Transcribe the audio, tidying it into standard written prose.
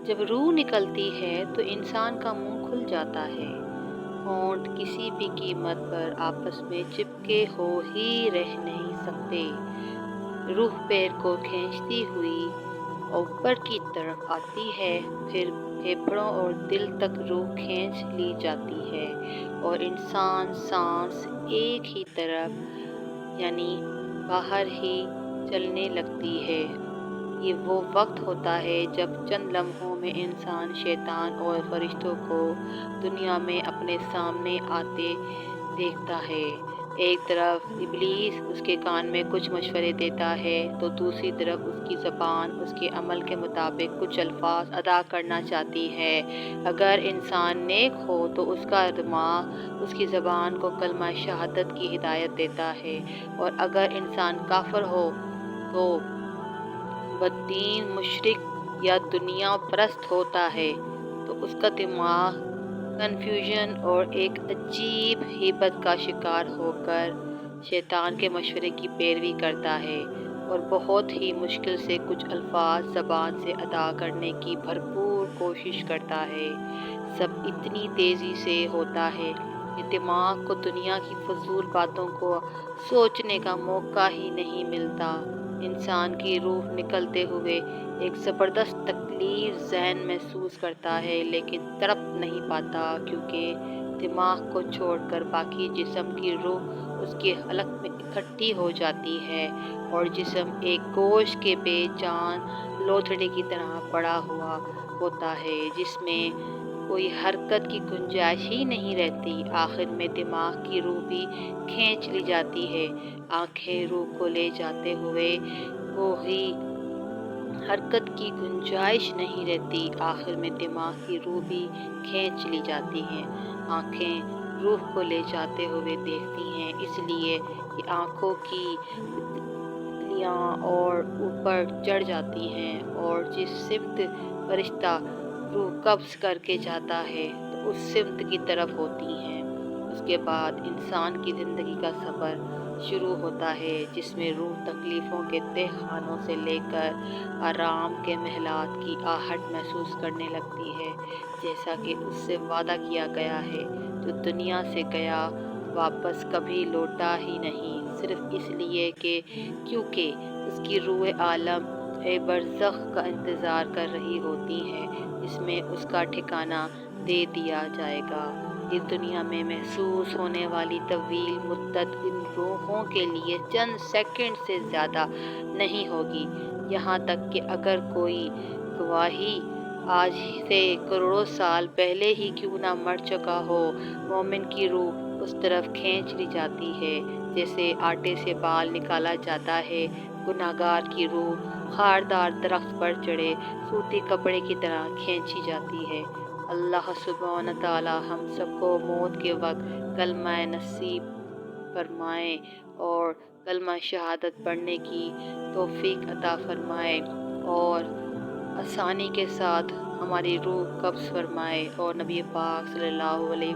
जब रूह निकलती है तो इंसान का मुंह खुल जाता है। होंठ किसी भी कीमत पर आपस में चिपके हो ही रह नहीं सकते। रूह पैर को खींचती हुई ऊपर की तरफ आती है, फिर फेफड़ों और दिल तक रूह खींच ली जाती है और इंसान सांस एक ही तरफ यानी बाहर ही चलने लगती है। ये वो वक्त होता है जब चंद लम्हों में इंसान शैतान और फरिश्तों को दुनिया में अपने सामने आते देखता है। एक तरफ इब्लीस उसके कान में कुछ मशवरे देता है तो दूसरी तरफ उसकी ज़बान उसके अमल के मुताबिक कुछ अल्फाज अदा करना चाहती है। अगर इंसान नेक हो तो उसका दिमाग उसकी ज़बान को कलमा शहादत की हिदायत देता है, और अगर इंसान काफिर हो तो बददीन, मुशरिक या दुनिया परस्त होता है तो उसका दिमाग कन्फ्यूजन और एक अजीब हिब्बत का शिकार होकर शैतान के मशवरे की पैरवी करता है और बहुत ही मुश्किल से कुछ अल्फाज ज़बान से अदा करने की भरपूर कोशिश करता है। सब इतनी तेज़ी से होता है कि दिमाग को दुनिया की फजूल बातों को सोचने का मौका ही नहीं मिलता। इंसान की रूह निकलते हुए एक ज़बरदस्त तकलीफ ज़हन महसूस करता है, लेकिन तड़प नहीं पाता क्योंकि दिमाग को छोड़कर बाकी जिस्म की रूह उसके हलक में इकट्ठी हो जाती है और जिस्म एक गोश्त के बेजान लोथड़े की तरह पड़ा हुआ होता है जिसमें कोई हरकत की गुंजाइश ही नहीं रहती। आखिर में दिमाग की रूह भी खींच ली जाती है। आंखें रूह को ले जाते हुए कोई हरकत की गुंजाइश नहीं रहती। आखिर में दिमाग की रूह भी खींच ली जाती है। आंखें रूह को ले जाते हुए देखती हैं, इसलिए कि आंखों की तितलियां और ऊपर चढ़ जाती हैं और जिस सिमत फरिश्ता रूह कब्ज़ करके जाता है तो उस सिमत की तरफ होती हैं। उसके बाद इंसान की ज़िंदगी का सफ़र शुरू होता है जिसमें रूह तकलीफ़ों के तहखानों से लेकर आराम के महलात की आहट महसूस करने लगती है। जैसा कि उससे वादा किया गया है, जो दुनिया से गया वापस कभी लौटा ही नहीं, सिर्फ़ इसलिए कि क्योंकि उसकी रूह आलम ए बरज़ख का इंतज़ार कर रही होती है, जिसमें उसका ठिकाना दे दिया जाएगा। इस दुनिया में महसूस होने वाली तवील मुद्दत इन रूहों के लिए चंद सेकंड से ज़्यादा नहीं होगी। यहाँ तक कि अगर कोई गवाही आज से करोड़ों साल पहले ही क्यों ना मर चुका हो, मोमिन की रूह उस तरफ खींच ली जाती है जैसे आटे से बाल निकाला जाता है। गुनाहगार की रूह खारदार दरख्त पर चढ़े सूती कपड़े की तरह खींची जाती है। अल्लाह सुब्हान ताला हम सबको मौत के वक्त कलमा नसीब फरमाए और कलमा शहादत पढ़ने की तौफीक अता फरमाए और आसानी के साथ हमारी रूह कब्ज़ फरमाए और नबी पाक सल्लल्लाहु अलैहि